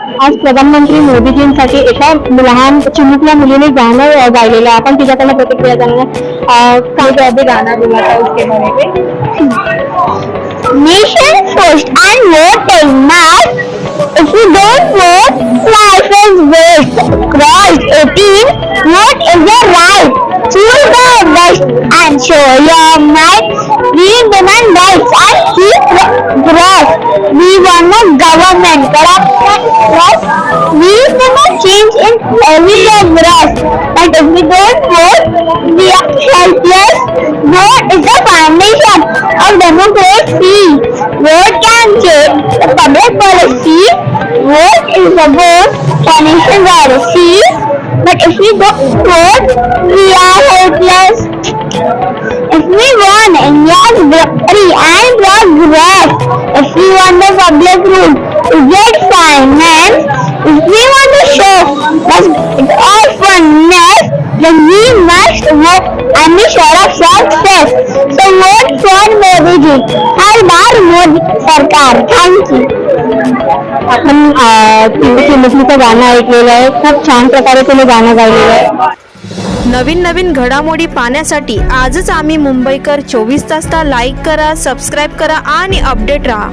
आज प्रधानमंत्री मोदीजींसाठी एका लहान चिमुकल्या मुलीने गाणं गायलेलं आहे. आपण तिच्याकडनं प्रतिक्रिया जाणूया. काय अभी गाना बोला था उसके बारे में. Nation first and voting now. If you don't vote, life is waste. Cross 18, vote is your right. Choose the best and show your might. We demand rights and keep grass. We want a government corruption plus. We demand change in every progress. But if we don't vote, we are helpless. Vote is the foundation of democracy. Vote can change the public policy. Vote is the vote for nations are received. But if we don't vote, we are helpless. If we want India's victory and progress, if we want the public rule to get finance, if we want to show that it's all funness, then we must vote and be sure of success. So vote for Modi ji. हर बार मोदी सरकार. Thank you. आपण चिमुकलीचं गाणं ऐकलेलं आहे. खूप छान प्रकारे तिने गाणं गायलेलं आहे. नवीन नवीन घडामोडी पाहण्यासाठी आजच आम्ही मुंबईकर 24 तासला लाईक करा, सबस्क्राईब करा आणि अपडेट राहा.